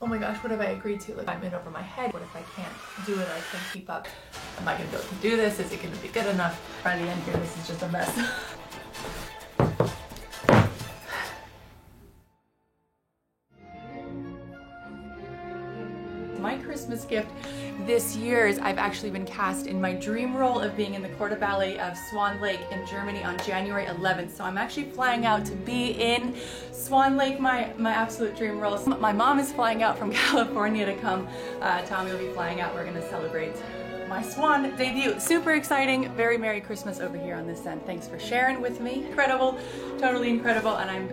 oh my gosh, what have I agreed to? Like, I'm in over my head. What if I can't do it? I can't keep up. Am I gonna be able to do this? Is it gonna be good enough? By the end here, this is just a mess. My Christmas gift this year is I've actually been cast in my dream role of being in the Corps de Ballet of Swan Lake in Germany on January 11th. So I'm actually flying out to be in Swan Lake, my absolute dream role. My mom is flying out from California to come. Tommy will be flying out. We're gonna celebrate my Swan debut. Super exciting. Very Merry Christmas over here on this end. Thanks for sharing with me. Incredible, totally incredible. And I'm,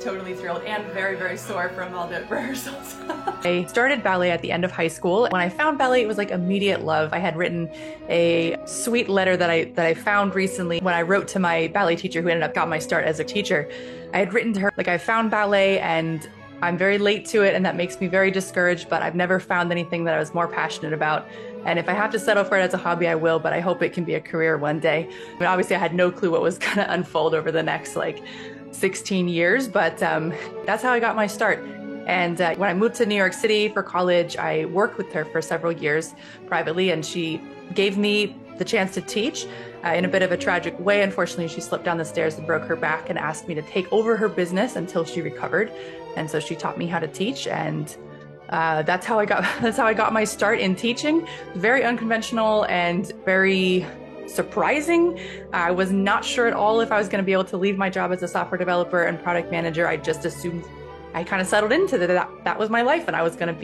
totally thrilled and very, very sore from all the rehearsals. I started ballet at the end of high school. When I found ballet, it was like immediate love. I had written a sweet letter that I found recently when I wrote to my ballet teacher who ended up got my start as a teacher. I had written to her, like, I found ballet and I'm very late to it and that makes me very discouraged, but I've never found anything that I was more passionate about. And if I have to settle for it as a hobby, I will, but I hope it can be a career one day. I mean, obviously I had no clue what was gonna unfold over the next 16 years, but that's how I got my start. And when I moved to New York City for college, I worked with her for several years privately, and she gave me the chance to teach in a bit of a tragic way. Unfortunately, she slipped down the stairs and broke her back and asked me to take over her business until she recovered. And so she taught me how to teach, and that's how I got my start in teaching. Very unconventional and very surprising. I was not sure at all if I was going to be able to leave my job as a software developer and product manager. I just assumed, I kind of settled into that was my life, and I was going to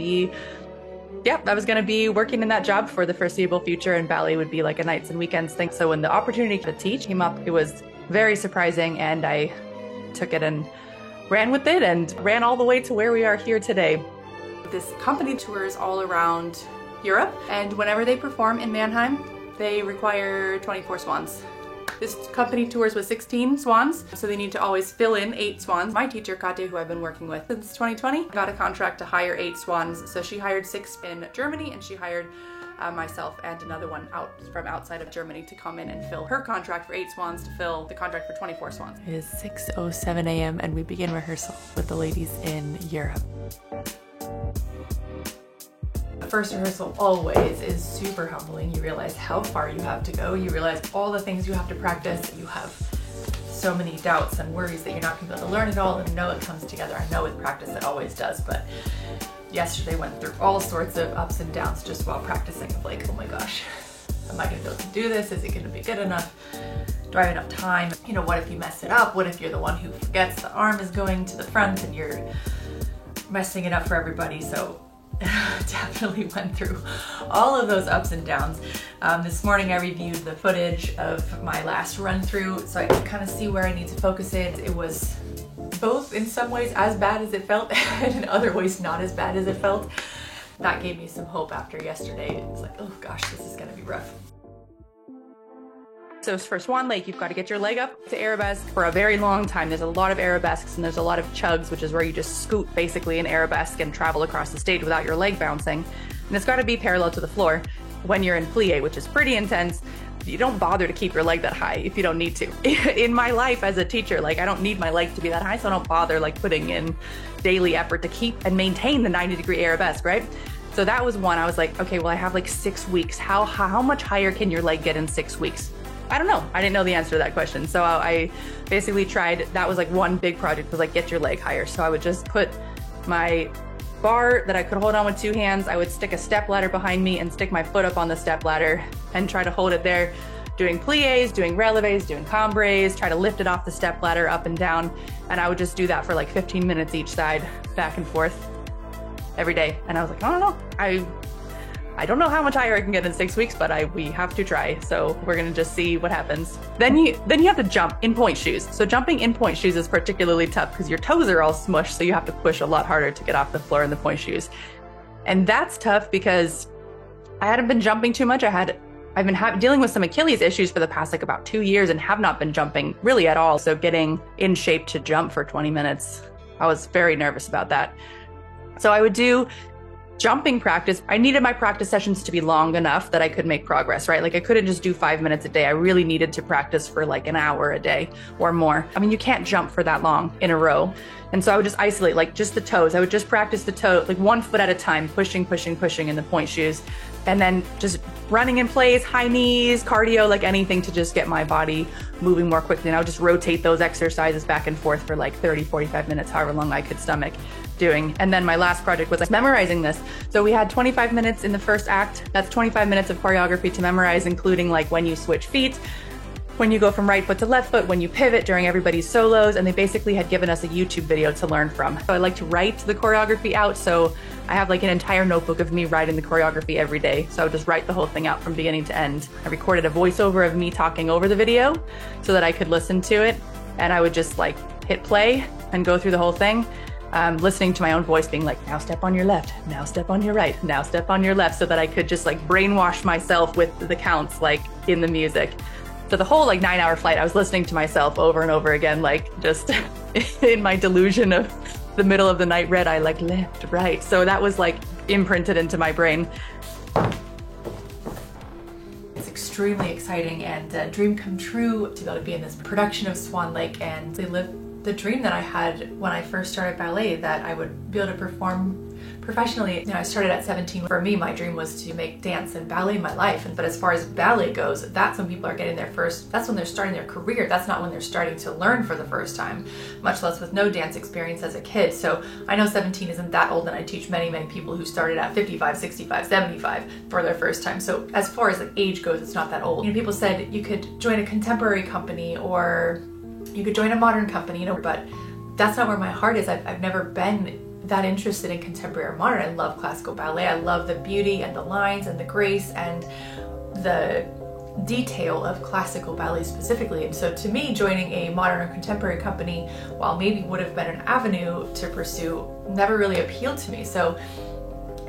be working in that job for the foreseeable future, and ballet would be like a nights and weekends thing. So when the opportunity to teach came up, it was very surprising, and I took it and ran with it and ran all the way to where we are here today. This company tours all around Europe, and whenever they perform in Mannheim, they require 24 swans. This company tours with 16 swans, so they need to always fill in 8 swans. My teacher, Katya, who I've been working with since 2020, got a contract to hire 8 swans. So she hired 6 in Germany, and she hired myself and another one from outside of Germany to come in and fill her contract for 8 swans to fill the contract for 24 swans. It is 6:07 a.m. and we begin rehearsal with the ladies in Europe. First rehearsal always is super humbling. You realize how far you have to go. You realize all the things you have to practice. You have so many doubts and worries that you're not gonna be able to learn it all and know it comes together. I know with practice it always does, but yesterday went through all sorts of ups and downs just while practicing of like, oh my gosh, am I gonna be able to do this? Is it gonna be good enough? Do I have enough time? You know, what if you mess it up? What if you're the one who forgets the arm is going to the front and you're messing it up for everybody? So definitely went through all of those ups and downs. This morning I reviewed the footage of my last run through so I could kind of see where I need to focus it. It was both in some ways as bad as it felt and in other ways not as bad as it felt. That gave me some hope after yesterday. It's like, oh gosh, this is gonna be rough. So for Swan Lake, you've got to get your leg up to arabesque for a very long time. There's a lot of arabesques and there's a lot of chugs, which is where you just scoot basically in arabesque and travel across the stage without your leg bouncing. And it's got to be parallel to the floor. When you're in plie, which is pretty intense, you don't bother to keep your leg that high if you don't need to. In my life as a teacher, I don't need my leg to be that high, so I don't bother putting in daily effort to keep and maintain the 90-degree arabesque, right? So that was one. I was like, okay, well, I have 6 weeks. How much higher can your leg get in 6 weeks? I don't know. I didn't know the answer to that question. So I basically tried, that was one big project, was get your leg higher. So I would just put my bar that I could hold on with 2 hands. I would stick a step ladder behind me and stick my foot up on the step ladder and try to hold it there, doing plies, doing releves, doing cambres, try to lift it off the step ladder up and down. And I would just do that for 15 minutes each side, back and forth every day. And I was like, I don't know. I don't know how much higher I can get in 6 weeks, but we have to try. So we're gonna just see what happens. Then you have to jump in point shoes. So jumping in point shoes is particularly tough because your toes are all smushed, so you have to push a lot harder to get off the floor in the point shoes. And that's tough because I hadn't been jumping too much. I've been dealing with some Achilles issues for the past about 2 years and have not been jumping really at all. So getting in shape to jump for 20 minutes, I was very nervous about that. So I would do jumping practice, I needed my practice sessions to be long enough that I could make progress, right? Like I couldn't just do 5 minutes a day. I really needed to practice for like an hour a day or more. I mean, you can't jump for that long in a row. And so I would just isolate like just the toes. I would just practice the toe, like 1 foot at a time, pushing in the point shoes. And then just running in place, high knees, cardio, like anything to just get my body moving more quickly. And I would just rotate those exercises back and forth for like 30, 45 minutes, however long I could stomach doing. And then my last project was like memorizing this. So we had 25 minutes in the first act. That's 25 minutes of choreography to memorize, including like when you switch feet, when you go from right foot to left foot, when you pivot during everybody's solos, and they basically had given us a YouTube video to learn from. So I like to write the choreography out, so I have like an entire notebook of me writing the choreography every day. So I would just write the whole thing out from beginning to end. I recorded a voiceover of me talking over the video so that I could listen to it, and I would just like hit play and go through the whole thing. Listening to my own voice being like, now step on your left, now step on your right, now step on your left, so that I could just like brainwash myself with the counts like in the music. So the whole like 9-hour flight, I was listening to myself over and over again, like just in my delusion of the middle of the night red eye, like left, right. So that was like imprinted into my brain. It's extremely exciting and a dream come true to be able to be in this production of Swan Lake and to live the dream that I had when I first started ballet, that I would be able to perform professionally. You know, I started at 17. For me, my dream was to make dance and ballet my life. But as far as ballet goes, that's when people are getting their first, that's when they're starting their career. That's not when they're starting to learn for the first time, much less with no dance experience as a kid. So I know 17 isn't that old, and I teach many, many people who started at 55, 65, 75 for their first time. So as far as like age goes, it's not that old. You know, people said you could join a contemporary company or you could join a modern company, you know, but that's not where my heart is. I've never been that interested in contemporary or modern. I love classical ballet. I love the beauty and the lines and the grace and the detail of classical ballet specifically. And so to me, joining a modern or contemporary company, while maybe would have been an avenue to pursue, never really appealed to me. So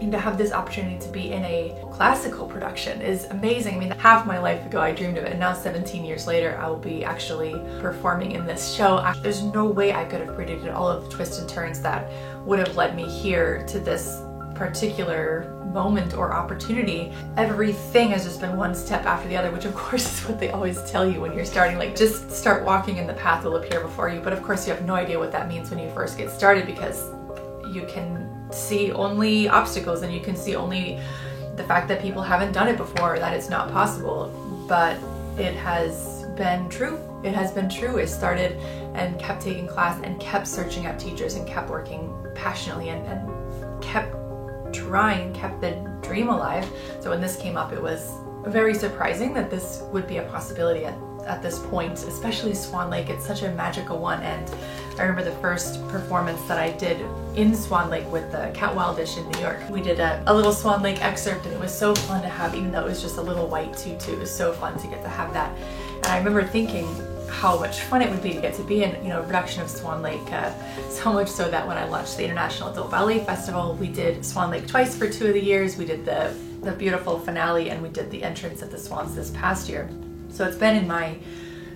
to have this opportunity to be in a classical production is amazing. I mean, half my life ago I dreamed of it, and now 17 years later I will be actually performing in this show. There's no way I could have predicted all of the twists and turns that would have led me here to this particular moment or opportunity. Everything has just been one step after the other, which of course is what they always tell you when you're starting, like just start walking and the path will appear before you. But of course you have no idea what that means when you first get started, because you can see only obstacles and you can see only the fact that people haven't done it before, that it's not possible. But it has been true. It has been true. I started and kept taking class and kept searching out teachers and kept working passionately and kept trying, kept the dream alive. So when this came up, it was very surprising that this would be a possibility at this point, especially Swan Lake. It's such a magical one. And I remember the first performance that I did in Swan Lake with the Cat Wildish in New York. We did a little Swan Lake excerpt, and it was so fun to have, even though it was just a little white tutu. It was so fun to get to have that. And I remember thinking how much fun it would be to get to be in, you know, a production of Swan Lake. So much so that when I launched the International Adult Ballet Festival, we did Swan Lake twice for 2 of the years. We did the beautiful finale, and we did the entrance at the Swans this past year. So it's been in my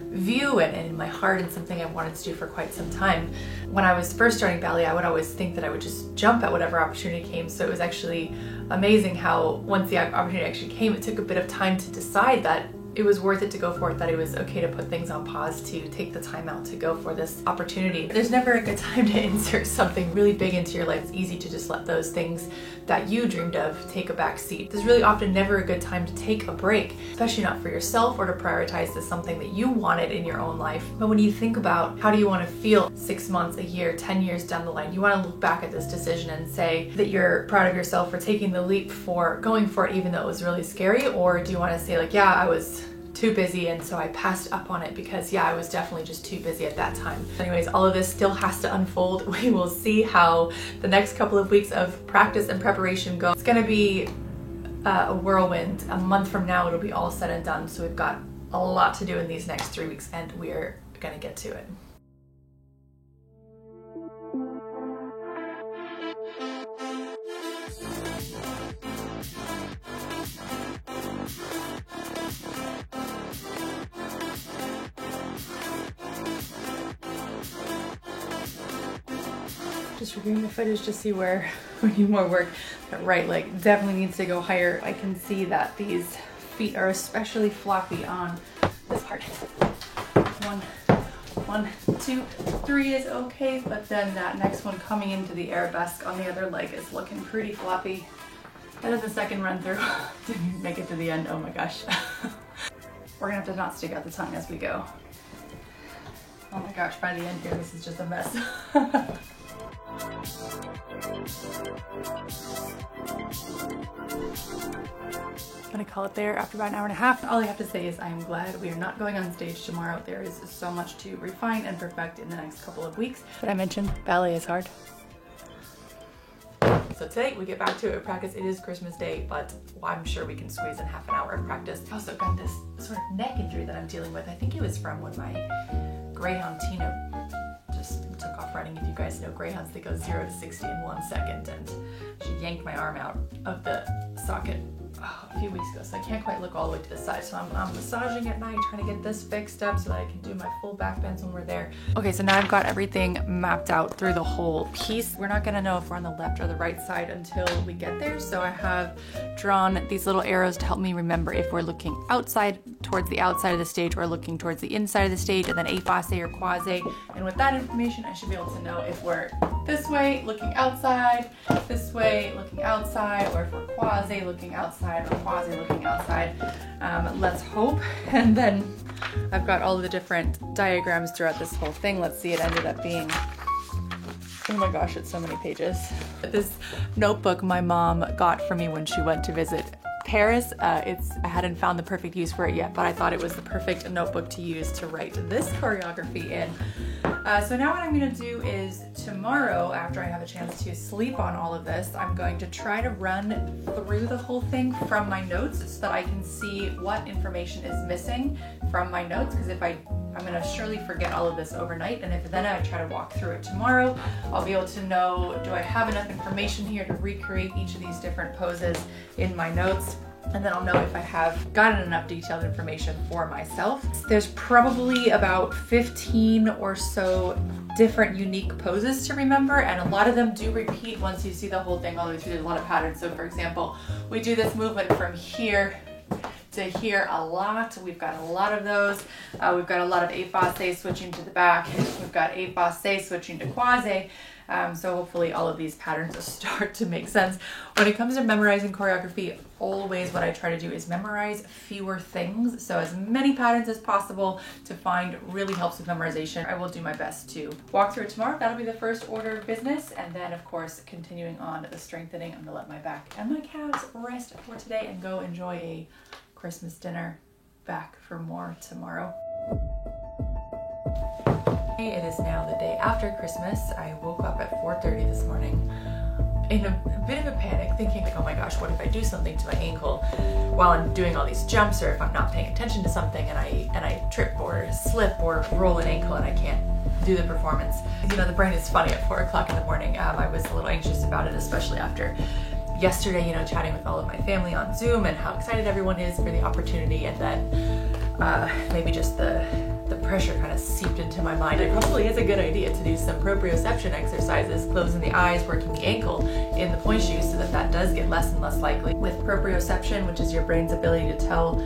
view and in my heart, and something I've wanted to do for quite some time. When I was first starting ballet, I would always think that I would just jump at whatever opportunity came. So it was actually amazing how once the opportunity actually came, it took a bit of time to decide that it was worth it to go for it, that it was okay to put things on pause, to take the time out to go for this opportunity. There's never a good time to insert something really big into your life. It's easy to just let those things that you dreamed of take a back seat. There's really often never a good time to take a break, especially not for yourself, or to prioritize this something that you wanted in your own life. But when you think about how do you want to feel 6 months, a year, 10 years down the line, you want to look back at this decision and say that you're proud of yourself for taking the leap, for going for it even though it was really scary. Or do you want to say like, yeah, I was too busy and so I passed up on it because yeah, I was definitely just too busy at that time. Anyways, all of this still has to unfold. We will see how the next couple of weeks of practice and preparation go. It's gonna be a whirlwind. A month from now it'll be all said and done, so we've got a lot to do in these next 3 weeks, and we're gonna get to it. Just reviewing the footage to see where we need more work. That right leg definitely needs to go higher. I can see that these feet are especially floppy on this part. 1, 2, 3 is okay, but then that next one coming into the arabesque on the other leg is looking pretty floppy. That is the second run through. Didn't make it to the end, oh my gosh. We're gonna have to not stick out the tongue as we go. Oh my gosh, by the end here, this is just a mess. I'm gonna call it there after about an hour and a half. All I have to say is I am glad we are not going on stage tomorrow. There is so much to refine and perfect in the next couple of weeks. But I mentioned ballet is hard. So today we get back to it practice. It is Christmas Day, but I'm sure we can squeeze in half an hour of practice. I also got this sort of neck injury that I'm dealing with. I think it was from when my greyhound Tina just took off running. If you guys know greyhounds, they go 0 to 60 in 1 second, and she yanked my arm out of the socket a few weeks ago, so I can't quite look all the way to the side. So I'm massaging at night, trying to get this fixed up so that I can do my full back bends when we're there. Okay, so now I've got everything mapped out through the whole piece. We're not gonna know if we're on the left or the right side until we get there. So I have drawn these little arrows to help me remember if we're looking outside, towards the outside of the stage, or looking towards the inside of the stage, and then aphasse or quasi. And with that information, I should be able to know if we're this way, looking outside, this way, looking outside, or if we're quasi, looking outside, or quasi, looking outside. Let's hope. And then I've got all of the different diagrams throughout this whole thing. Let's see, it ended up being, oh my gosh, it's so many pages. This notebook my mom got for me when she went to visit Paris. I hadn't found the perfect use for it yet, but I thought it was the perfect notebook to use to write this choreography in. So now what I'm gonna do is tomorrow, after I have a chance to sleep on all of this, I'm going to try to run through the whole thing from my notes so that I can see what information is missing from my notes, because if I'm gonna surely forget all of this overnight, and if then I try to walk through it tomorrow, I'll be able to know, do I have enough information here to recreate each of these different poses in my notes? And then I'll know if I have gotten enough detailed information for myself. There's probably about 15 or so different unique poses to remember, and a lot of them do repeat once you see the whole thing all the way through. There's a lot of patterns. So for example, we do this movement from here to here a lot. We've got a lot of those. We've got a lot of aphasse switching to the back. We've got aphasse switching to quasi. So hopefully all of these patterns will start to make sense. When it comes to memorizing choreography, always what I try to do is memorize fewer things. So as many patterns as possible to find really helps with memorization. I will do my best to walk through it tomorrow. That'll be the first order of business. And then of course, continuing on the strengthening, I'm gonna let my back and my calves rest for today and go enjoy a Christmas dinner. Back for more tomorrow. It is now the day after Christmas. I woke up at 4:30 this morning in a bit of a panic, thinking like, oh my gosh, what if I do something to my ankle while I'm doing all these jumps, or if I'm not paying attention to something and I trip or slip or roll an ankle and I can't do the performance. You know, the brain is funny at 4 o'clock in the morning. I was a little anxious about it, especially after yesterday, you know, chatting with all of my family on Zoom and how excited everyone is for the opportunity, and then maybe just the pressure kind of seeped into my mind. It probably is a good idea to do some proprioception exercises, closing the eyes, working the ankle in the point shoes, so that that does get less and less likely. With proprioception, which is your brain's ability to tell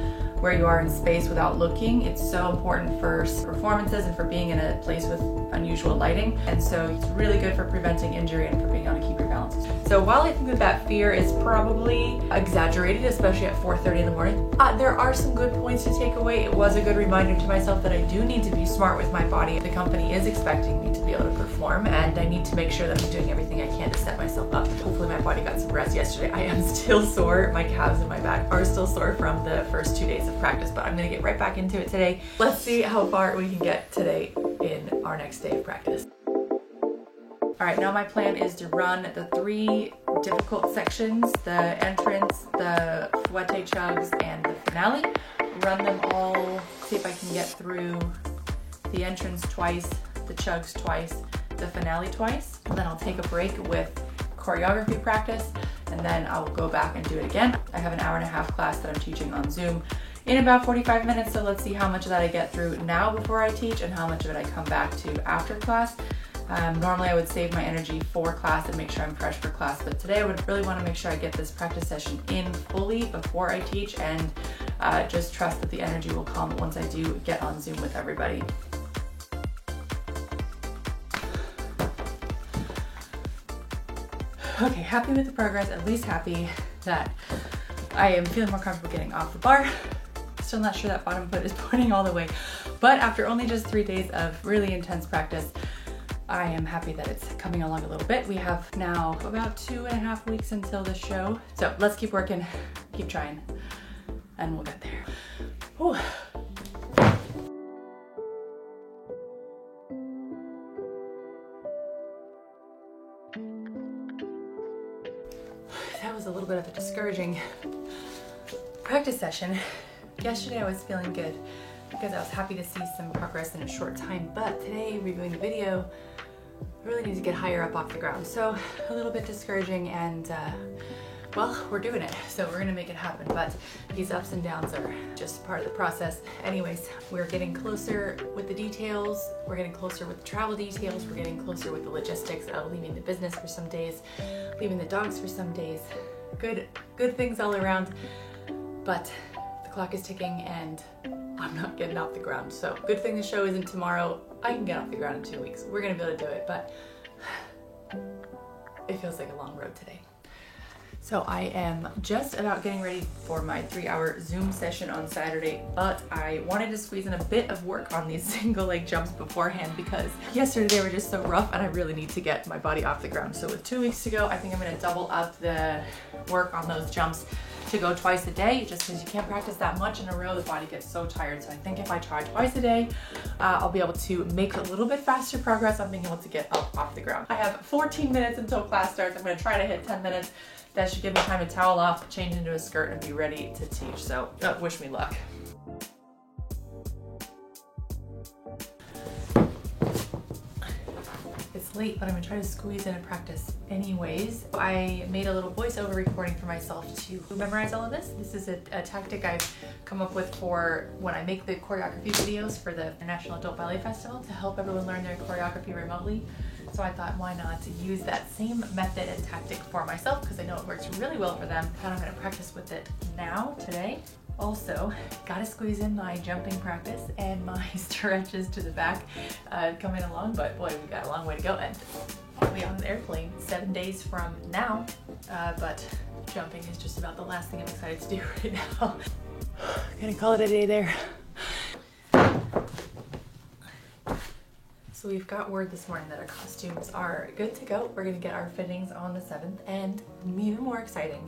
where you are in space without looking, it's so important for performances and for being in a place with unusual lighting. And so it's really good for preventing injury and for being able to keep your balance. So while I think that that fear is probably exaggerated, especially at 4:30 in the morning, there are some good points to take away. It was a good reminder to myself that I do need to be smart with my body. The company is expecting me to be able to perform, and I need to make sure that I'm doing everything I can to set myself up. Hopefully my body got some rest yesterday. I am still sore. My calves and my back are still sore from the first 2 days of practice, but I'm gonna get right back into it today. Let's see how far we can get today in our next day of practice. All right, now my plan is to run the 3 difficult sections, the entrance, the fouette chugs, and the finale. Run them all, see if I can get through the entrance twice, the chugs twice, the finale twice. And then I'll take a break with choreography practice, and then I'll go back and do it again. I have an hour-and-a-half class that I'm teaching on Zoom in about 45 minutes, so let's see how much of that I get through now before I teach and how much of it I come back to after class. Normally I would save my energy for class and make sure I'm fresh for class, but today I would really want to make sure I get this practice session in fully before I teach, and just trust that the energy will come once I do get on Zoom with everybody. Okay, happy with the progress, at least happy that I am feeling more comfortable getting off the bar. Still not sure that bottom foot is pointing all the way, but after only just 3 days of really intense practice, I am happy that it's coming along a little bit. We have now about 2.5 weeks until the show. So let's keep working, keep trying, and we'll get there. Whew. That was a little bit of a discouraging practice session. Yesterday I was feeling good because I was happy to see some progress in a short time, but today, reviewing the video, I really need to get higher up off the ground. So a little bit discouraging, and well, we're doing it, so we're gonna make it happen, but these ups and downs are just part of the process. Anyways, we're getting closer with the details, we're getting closer with the travel details, we're getting closer with the logistics of leaving the business for some days, leaving the dogs for some days. Good things all around, but the clock is ticking and I'm not getting off the ground. So good thing the show isn't tomorrow. I can get off the ground in 2 weeks. We're gonna be able to do it, but it feels like a long road today. So I am just about getting ready for my 3-hour Zoom session on Saturday, but I wanted to squeeze in a bit of work on these single leg jumps beforehand because yesterday they were just so rough and I really need to get my body off the ground. So with 2 weeks to go, I think I'm gonna double up the work on those jumps to go twice a day, just because you can't practice that much in a row, the body gets so tired. So I think if I try twice a day, I'll be able to make a little bit faster progress on being able to get up off the ground. I have 14 minutes until class starts. I'm gonna try to hit 10 minutes. That should give me time to towel off, change into a skirt, and be ready to teach. So wish me luck. It's late, but I'm gonna try to squeeze in a practice anyways. I made a little voiceover recording for myself to memorize all of this. This is a tactic I've come up with for when I make the choreography videos for the International Adult Ballet Festival to help everyone learn their choreography remotely. So I thought, why not use that same method and tactic for myself, because I know it works really well for them, and I'm gonna practice with it now, today. Also, gotta squeeze in my jumping practice and my stretches to the back coming along, but boy, we've got a long way to go, and I'll be on an airplane 7 days from now, but jumping is just about the last thing I'm excited to do right now. Gonna call it a day there. So we've got word this morning that our costumes are good to go. We're gonna get our fittings on the 7th, and even more exciting,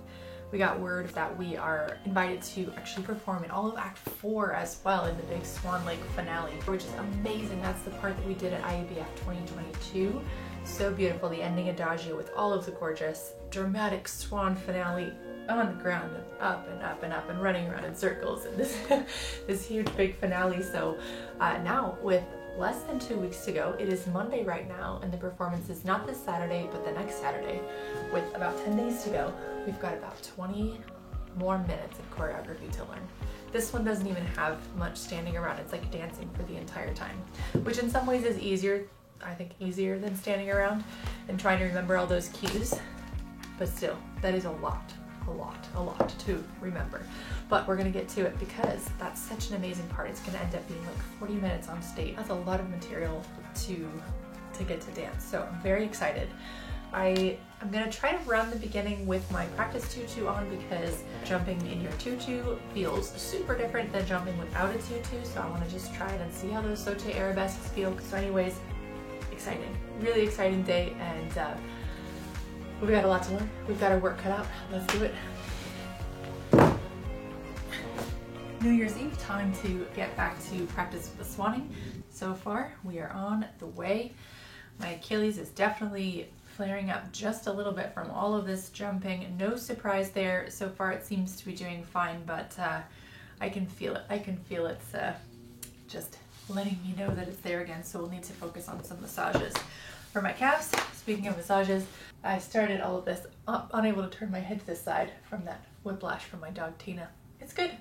we got word that we are invited to actually perform in all of Act 4 as well in the big Swan Lake finale, which is amazing. That's the part that we did at IABF 2022. So beautiful, the ending adagio with all of the gorgeous, dramatic swan finale on the ground and up and up and up and running around in circles, and this huge big finale. So now with less than 2 weeks to go, it is Monday right now, and the performance is not this Saturday, but the next Saturday. With about 10 days to go, we've got about 20 more minutes of choreography to learn. This one doesn't even have much standing around. It's like dancing for the entire time, which in some ways is easier, I think easier than standing around and trying to remember all those cues, but still, that is a lot to remember. But we're gonna get to it because that's such an amazing part. It's gonna end up being like 40 minutes on stage. That's a lot of material to get to dance. So I'm very excited. I'm gonna try to run the beginning with my practice tutu on, because jumping in your tutu feels super different than jumping without a tutu. So I wanna just try it and see how those sauté arabesques feel. So anyways, exciting, really exciting day, and we've got a lot to learn. We've got our work cut out. Let's do it. New Year's Eve, time to get back to practice with the swanning. So far, we are on the way. My Achilles is definitely flaring up just a little bit from all of this jumping. No surprise there. So far, it seems to be doing fine, but I can feel it. I can feel it's just letting me know that it's there again. So we'll need to focus on some massages. For my calves, speaking of massages, I started all of this unable to turn my head to the side from that whiplash from my dog Tina. It's good.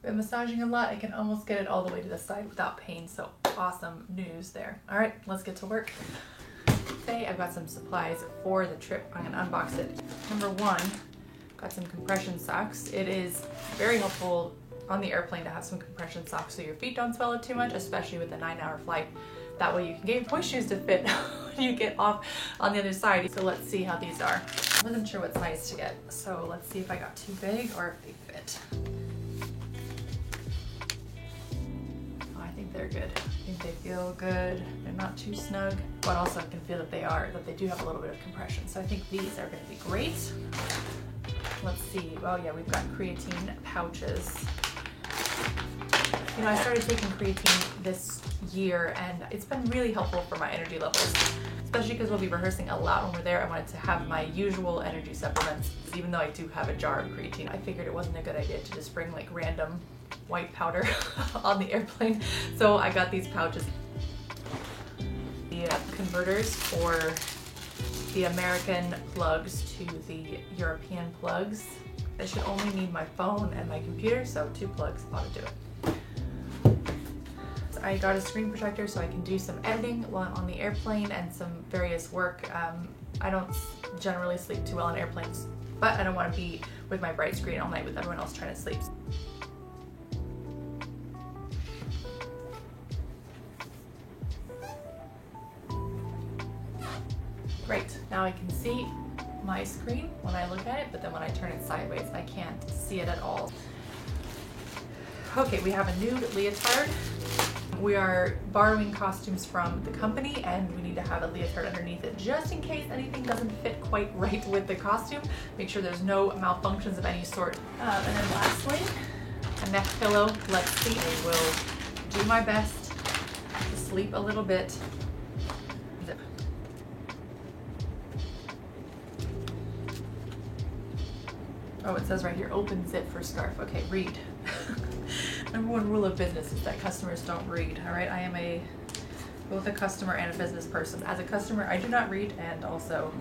Been massaging a lot. I can almost get it all the way to the side without pain, so awesome news there. All right, let's get to work. Today I've got some supplies for the trip. I'm gonna unbox it. Number one, got some compression socks. It is very helpful on the airplane to have some compression socks so your feet don't swell up too much, especially with a 9-hour flight. That way you can get your pointe shoes to fit when you get off on the other side. So let's see how these are. I wasn't sure what size to get, so let's see if I got too big or if they fit. Oh, I think they're good. I think they feel good. They're not too snug, but also I can feel that they do have a little bit of compression. So I think these are gonna be great. Let's see, oh yeah, we've got creatine pouches. You know, I started taking creatine this year and it's been really helpful for my energy levels, especially because we'll be rehearsing a lot when we're there. I wanted to have my usual energy supplements, even though I do have a jar of creatine. I figured it wasn't a good idea to just bring like random white powder on the airplane, so I got these pouches. The converters for the American plugs to the European plugs. I should only need my phone and my computer, so 2 plugs ought to do it. I got a screen protector so I can do some editing while on the airplane and some various work. I don't generally sleep too well on airplanes, but I don't want to be with my bright screen all night with everyone else trying to sleep. Great, now I can see my screen when I look at it, but then when I turn it sideways, I can't see it at all. Okay, we have a nude leotard. We are borrowing costumes from the company and we need to have a leotard underneath it just in case anything doesn't fit quite right with the costume. Make sure there's no malfunctions of any sort. And then lastly, a neck pillow. Let's see, I will do my best to sleep a little bit. Zip. Oh, it says right here, open zip for scarf. Okay, read. Number one rule of business is that customers don't read, all right? I am both a customer and a business person. As a customer, I do not read, and also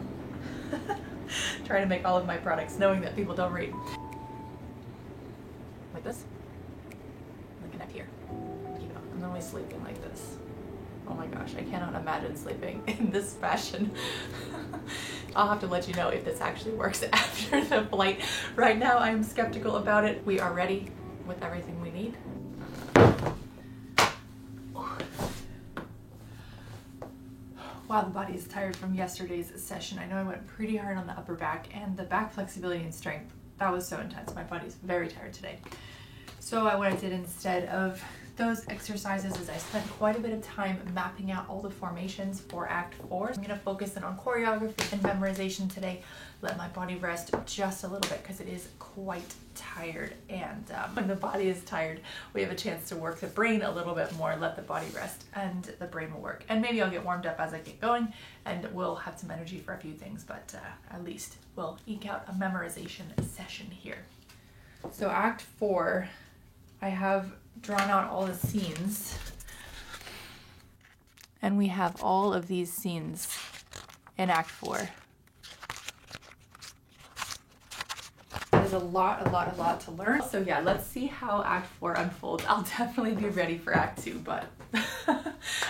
try to make all of my products knowing that people don't read. Like this. Looking up here. Keep it on. I'm only sleeping like this. Oh my gosh, I cannot imagine sleeping in this fashion. I'll have to let you know if this actually works after the flight. Right now, I'm skeptical about it. We are ready with everything we need. Wow, the body is tired from yesterday's session. I know I went pretty hard on the upper back and the back flexibility and strength. That was so intense. My body's very tired today. So what I did instead of those exercises is I spent quite a bit of time mapping out all the formations for Act 4. I'm gonna focus in on choreography and memorization today. Let my body rest just a little bit because it is quite tired. And when the body is tired, we have a chance to work the brain a little bit more, let the body rest and the brain will work. And maybe I'll get warmed up as I get going and we'll have some energy for a few things, but at least we'll eke out a memorization session here. So Act 4, I have drawn out all the scenes and we have all of these scenes in Act 4. There's a lot to learn. So yeah, let's see how Act 4 unfolds. I'll definitely be ready for Act 2, but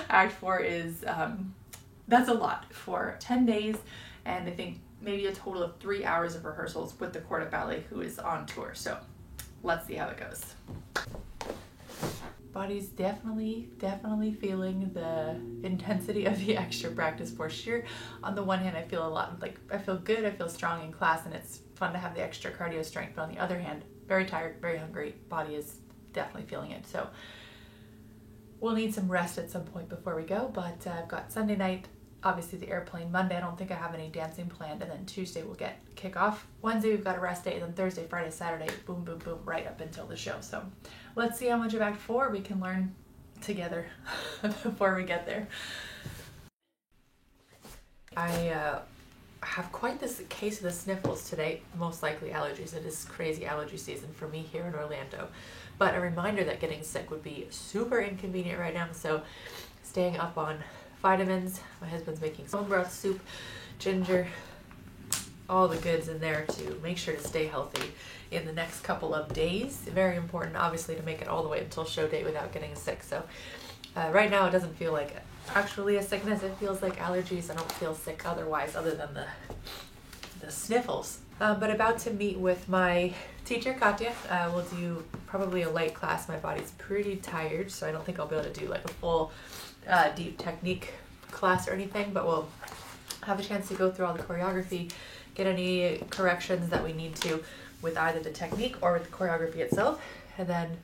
Act 4 is, that's a lot for 10 days and I think maybe a total of 3 hours of rehearsals with the Corps de Ballet who is on tour. So let's see how it goes. Body's definitely feeling the intensity of the extra practice for sure. On the one hand, I feel a lot like I feel good, I feel strong in class, and it's fun to have the extra cardio strength. But on the other hand, very tired, very hungry. Body is definitely feeling it. So we'll need some rest at some point before we go. But I've got Sunday night, obviously the airplane. Monday, I don't think I have any dancing planned, and then Tuesday we'll get kickoff. Wednesday we've got a rest day, and then Thursday, Friday, Saturday, boom, boom, boom, right up until the show. So let's see how much of Act 4 we can learn together before we get there. I have quite this case of the sniffles today, most likely allergies. It is crazy allergy season for me here in Orlando. But a reminder that getting sick would be super inconvenient right now, so staying up on vitamins. My husband's making bone broth soup, ginger, all the goods in there to make sure to stay healthy in the next couple of days. Very important, obviously, to make it all the way until show date without getting sick. So right now it doesn't feel like actually a sickness. It feels like allergies. I don't feel sick otherwise, other than the sniffles. But about to meet with my teacher, Katya. We'll do probably a light class. My body's pretty tired, so I don't think I'll be able to do like a full deep technique class or anything, but we'll have a chance to go through all the choreography, get any corrections that we need to with either the technique or with the choreography itself. And then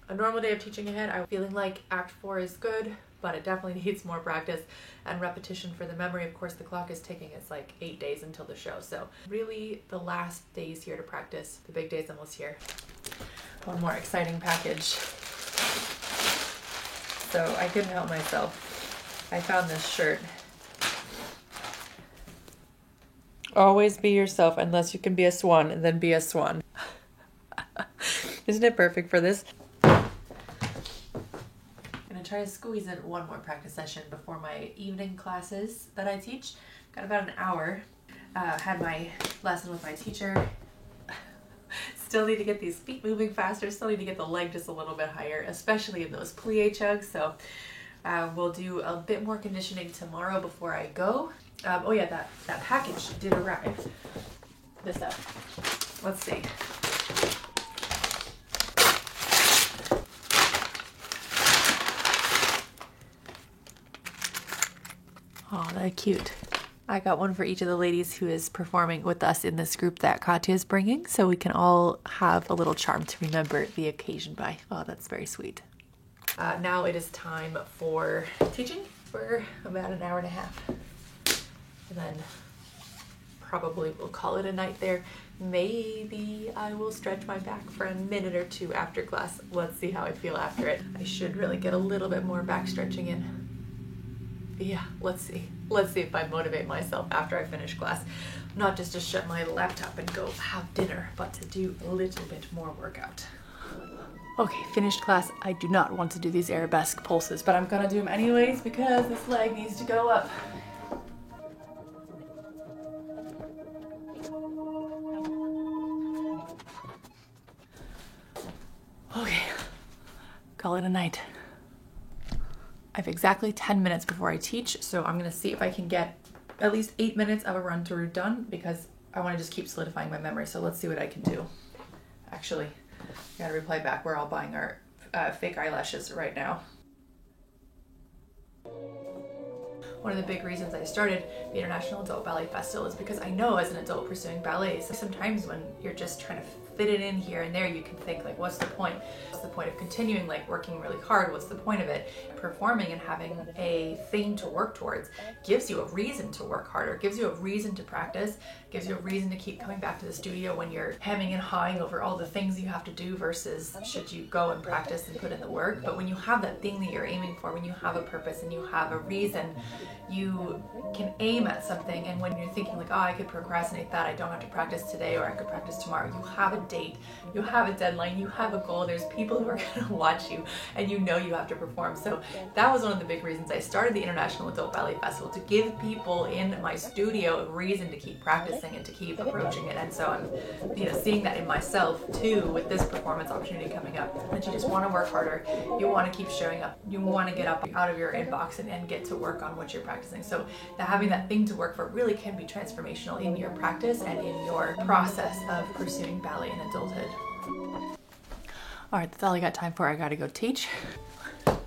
a normal day of teaching ahead, I'm feeling like Act 4 is good, but it definitely needs more practice and repetition for the memory. Of course, the clock is ticking. It's like 8 days until the show. So really the last days here to practice. The big day's almost here. One more exciting package. So I couldn't help myself. I found this shirt. Always be yourself unless you can be a swan, and then be a swan. Isn't it perfect for this? Try to squeeze in one more practice session before my evening classes that I teach. Got about an hour. Had my lesson with my teacher. Still need to get these feet moving faster. Still need to get the leg just a little bit higher, especially in those plie chugs. So we'll do a bit more conditioning tomorrow before I go. Oh yeah, that package did arrive. This up. Let's see. Oh, they're cute. I got one for each of the ladies who is performing with us in this group that Katya is bringing, so we can all have a little charm to remember the occasion by. Oh, that's very sweet. Now it is time for teaching for about an hour and a half. And then probably we'll call it a night there. Maybe I will stretch my back for a minute or two after class. Let's see how I feel after it. I should really get a little bit more back stretching in. Yeah, let's see. Let's see if I motivate myself after I finish class. Not just to shut my laptop and go have dinner, but to do a little bit more workout. Okay, finished class. I do not want to do these arabesque pulses, but I'm gonna do them anyways because this leg needs to go up. Okay, call it a night. I have exactly 10 minutes before I teach, so I'm gonna see if I can get at least 8 minutes of a run through done because I wanna just keep solidifying my memory, so let's see what I can do. Actually, I gotta reply back. We're all buying our fake eyelashes right now. One of the big reasons I started the International Adult Ballet Festival is because I know as an adult pursuing ballet, sometimes when you're just trying to fit it in here and there, you can think like, what's the point? What's the point of continuing, like working really hard? What's the point of it? Performing and having a thing to work towards gives you a reason to work harder, gives you a reason to practice, gives you a reason to keep coming back to the studio when you're hemming and hawing over all the things you have to do versus should you go and practice and put in the work. But when you have that thing that you're aiming for, when you have a purpose and you have a reason, you can aim at something. And when you're thinking like, oh, I could procrastinate that, I don't have to practice today, or I could practice tomorrow, you have a date, you have a deadline, you have a goal, there's people who are gonna watch you, and you know you have to perform. So that was one of the big reasons I started the International Adult Ballet Festival, to give people in my studio a reason to keep practicing and to keep approaching it. And so I'm seeing that in myself too with this performance opportunity coming up, that you just want to work harder, you want to keep showing up, you want to get up out of your inbox and get to work on what you're practicing. So having that thing to work for really can be transformational in your practice and in your process of pursuing ballet in adulthood. All right, that's all I got time for. I gotta go teach. All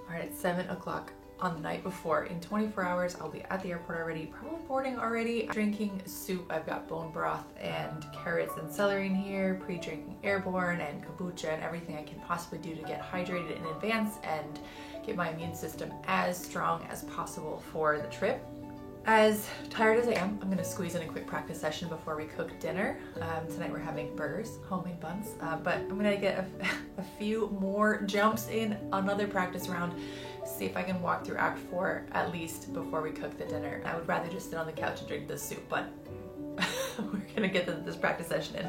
right, it's 7 o'clock on the night before. In 24 hours, I'll be at the airport already, probably boarding already. Drinking soup. I've got bone broth and carrots and celery in here, pre-drinking Airborne and kombucha and everything I can possibly do to get hydrated in advance and get my immune system as strong as possible for the trip. As tired as I am, I'm gonna squeeze in a quick practice session before we cook dinner. Tonight we're having burgers, homemade buns, but I'm gonna get a few more jumps in, another practice round, see if I can walk through Act 4 at least before we cook the dinner. I would rather just sit on the couch and drink this soup, but we're gonna get this practice session in.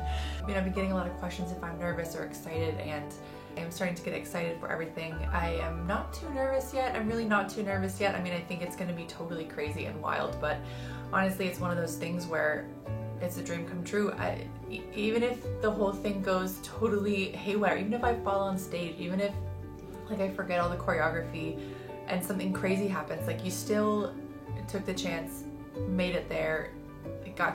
I've been getting a lot of questions if I'm nervous or excited, and I'm starting to get excited for everything. I am not too nervous yet. I'm really not too nervous yet. I think it's gonna be totally crazy and wild, but honestly, it's one of those things where it's a dream come true. Even if the whole thing goes totally haywire, even if I fall on stage, even if I forget all the choreography, and something crazy happens, like you still took the chance, made it there, got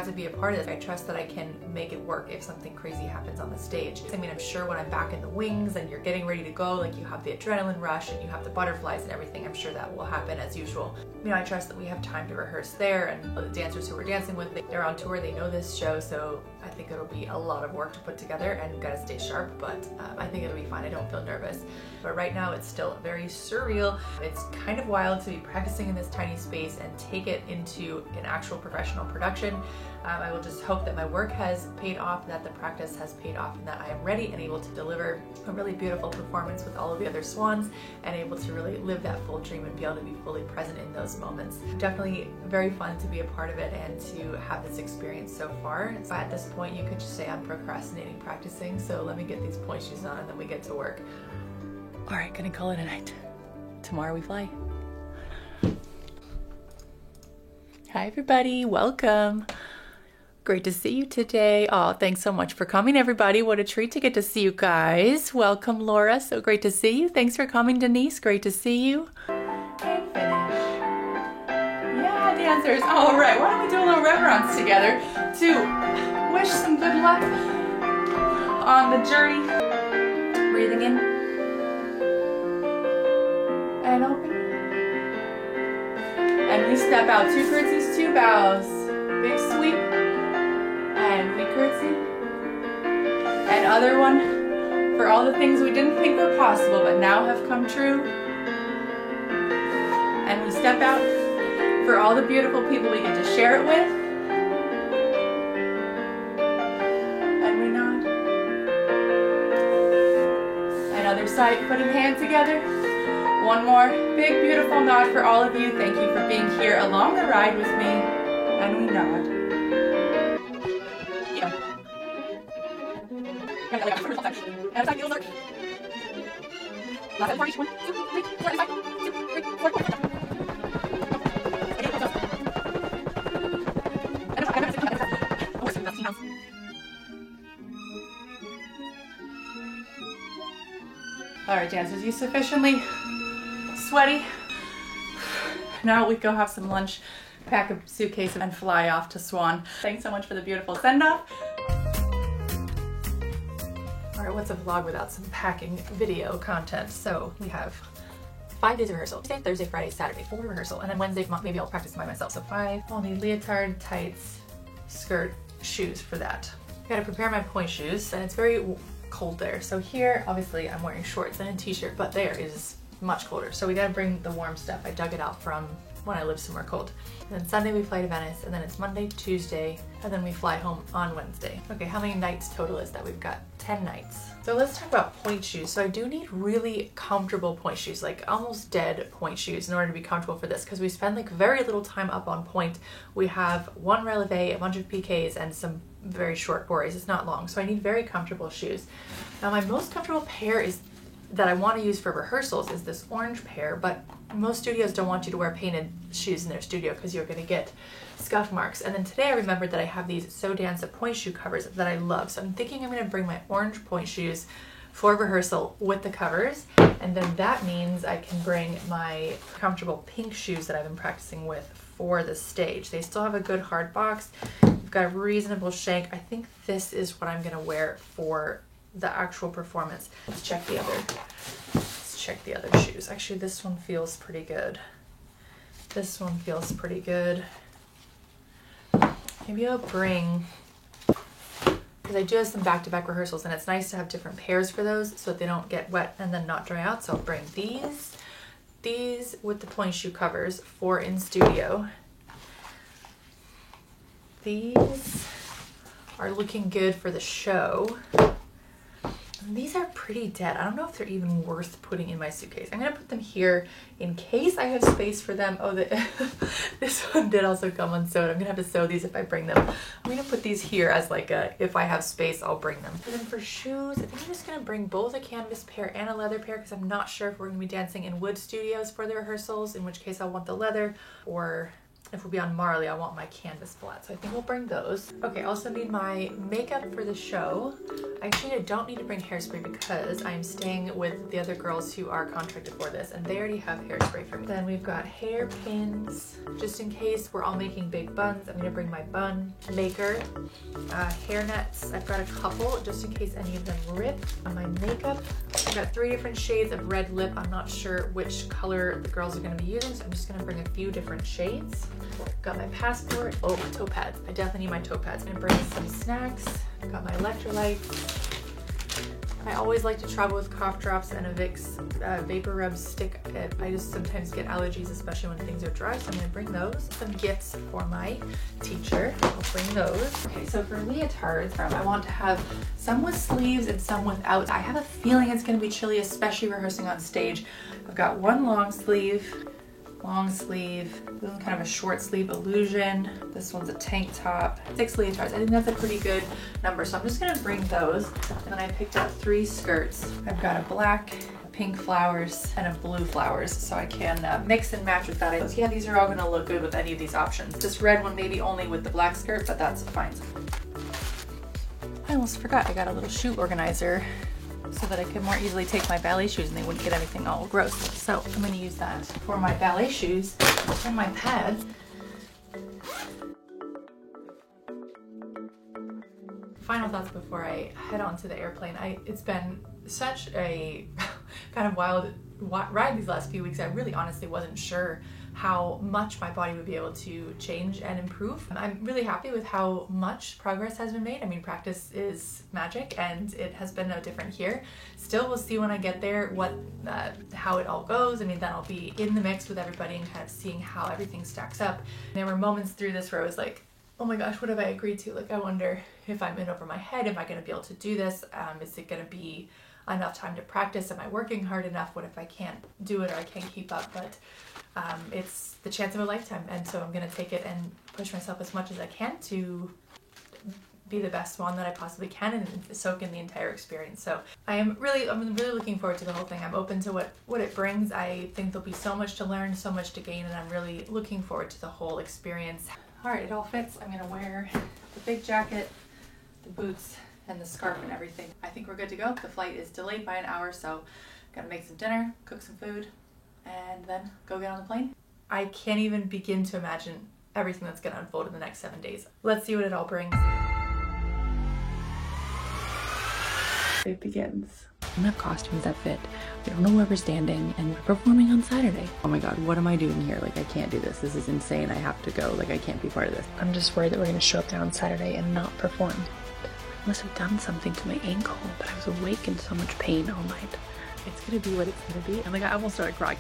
to be a part of it. I trust that I can make it work if something crazy happens on the stage. I mean, I'm sure when I'm back in the wings and you're getting ready to go, like you have the adrenaline rush and you have the butterflies and everything, I'm sure that will happen as usual. You know, I trust that we have time to rehearse there, and the dancers who we're dancing with, they're on tour, they know this show, so I think it'll be a lot of work to put together and gotta stay sharp, but I think it'll be fine. I don't feel nervous. But right now it's still very surreal. It's kind of wild to be practicing in this tiny space and take it into an actual professional production. I will just hope that my work has paid off, that the practice has paid off, and that I am ready and able to deliver a really beautiful performance with all of the other swans and able to really live that full dream and be able to be fully present in those moments. Definitely very fun to be a part of it and to have this experience so far. So at this point, you could just say I'm procrastinating practicing, so let me get these point shoes on and then we get to work. All right, gonna call it a night. Tomorrow we fly. Hi everybody, welcome. Great to see you today. Oh, thanks so much for coming, everybody. What a treat to get to see you guys. Welcome, Laura. So great to see you. Thanks for coming, Denise. Great to see you. And finish. Yeah, dancers. All right, why don't we do a little reverence together to wish some good luck on the journey. Breathing in and open. And we step out. 2 curtsies, 2 bows. Big sweep. And we curtsy. And other one for all the things we didn't think were possible but now have come true. And we step out for all the beautiful people we get to share it with. And we nod. And other side, putting hands together. One more big beautiful nod for all of you. Thank you for being here along the ride with me. And we nod. And side heels are. Last time for each 1, 2, 3, 4, and 5, 2, 3, 4, 4. All right, dancers, you sufficiently sweaty? Now we go have some lunch, pack a suitcase, and fly off to Swan. Thanks so much for the beautiful send-off. All right, what's a vlog without some packing video content? So we have 5 days of rehearsal. Tuesday, Thursday, Friday, Saturday, 4 rehearsal, and then Wednesday, maybe I'll practice by myself. So 5, I'll need leotard, tights, skirt, shoes for that. Gotta prepare my point shoes, and it's very cold there. So here, obviously, I'm wearing shorts and a t-shirt, but there is much colder. So we gotta bring the warm stuff. I dug it out from when I lived somewhere cold. And then Sunday we fly to Venice, and then it's Monday, Tuesday, and then we fly home on Wednesday. Okay, how many nights total is that? We've got 10 nights. So let's talk about point shoes. So I do need really comfortable point shoes, like almost dead point shoes in order to be comfortable for this, because we spend like very little time up on point. We have 1 releve, a bunch of PKs, and some very short borees. It's not long, so I need very comfortable shoes. Now my most comfortable pair is that I want to use for rehearsals is this orange pair, but most studios don't want you to wear painted shoes in their studio because you're going to get scuff marks. And then today I remembered that I have these So Danza point shoe covers that I love. So I'm thinking I'm going to bring my orange point shoes for rehearsal with the covers. And then that means I can bring my comfortable pink shoes that I've been practicing with for the stage. They still have a good hard box. We've got a reasonable shank. I think this is what I'm going to wear for the actual performance. Let's check the other shoes. Actually, this one feels pretty good. This one feels pretty good. Maybe I'll bring, because I do have some back-to-back rehearsals and it's nice to have different pairs for those so that they don't get wet and then not dry out. So I'll bring these with the point shoe covers for in studio. These are looking good for the show. And these are pretty dead. I don't know if they're even worth putting in my suitcase. I'm gonna put them here in case I have space for them. Oh, this one did also come unsewed. I'm gonna have to sew these if I bring them. I'm gonna put these here as like a, if I have space, I'll bring them. And then for shoes, I think I'm just gonna bring both a canvas pair and a leather pair because I'm not sure if we're gonna be dancing in Wood Studios for the rehearsals, in which case I'll want the leather, or if we'll be on Marley, I want my canvas flat. So I think we'll bring those. Okay, I also need my makeup for the show. Actually, I don't need to bring hairspray because I'm staying with the other girls who are contracted for this and they already have hairspray for me. Then we've got hairpins, just in case we're all making big buns. I'm gonna bring my bun maker, hair nets. I've got a couple just in case any of them rip. On my makeup, I've got 3 different shades of red lip. I'm not sure which color the girls are gonna be using, so I'm just gonna bring a few different shades. Got my passport. Oh, my toe pads. I definitely need my toe pads. I'm gonna bring some snacks. Got my electrolytes. I always like to travel with cough drops and a Vicks vapor rub stick. I just sometimes get allergies, especially when things are dry, so I'm gonna bring those. Some gifts for my teacher. I'll bring those. Okay, so for leotards, I want to have some with sleeves and some without. I have a feeling it's gonna be chilly, especially rehearsing on stage. I've got one long sleeve. This is kind of a short sleeve illusion. This one's a tank top. 6 leotards. I think that's a pretty good number. So I'm just gonna bring those. And then I picked up 3 skirts. I've got a black, pink flowers, and a blue flowers. So I can mix and match with that. Yeah, these are all gonna look good with any of these options. This red one maybe only with the black skirt, but that's fine. I almost forgot I got a little shoe organizer so that I could more easily take my ballet shoes and they wouldn't get anything all gross. So I'm gonna use that for my ballet shoes and my pads. Final thoughts before I head on to the airplane. It's been such a kind of wild ride these last few weeks. I really honestly wasn't sure how much my body would be able to change and improve. I'm really happy with how much progress has been made. I mean, practice is magic and it has been no different here. Still, we'll see when I get there how it all goes. I mean, then I'll be in the mix with everybody and kind of seeing how everything stacks up. There were moments through this where I was like, oh my gosh, what have I agreed to? Like, I wonder if I'm in over my head. Am I gonna be able to do this? Is it gonna be enough time to practice? Am I working hard enough? What if I can't do it or I can't keep up? But it's the chance of a lifetime, and so I'm gonna take it and push myself as much as I can to be the best swan that I possibly can and soak in the entire experience. So I'm really looking forward to the whole thing. I'm open to what it brings. I think there'll be so much to learn, so much to gain, and I'm really looking forward to the whole experience. All right, it all fits. I'm gonna wear the big jacket, the boots, and the scarf and everything. I think we're good to go. The flight is delayed by an hour, so gotta make some dinner, cook some food, and then go get on the plane. I can't even begin to imagine everything that's gonna unfold in the next 7 days. Let's see what it all brings. It begins. We don't have costumes that fit. We don't know where we're standing, and we're performing on Saturday. Oh my god, what am I doing here? Like, I can't do this. This is insane. I have to go. Like, I can't be part of this. I'm just worried that we're gonna show up there on Saturday and not perform. I must have done something to my ankle, but I was awake in so much pain all night. It's gonna be what it's gonna be. And like, I almost started crying.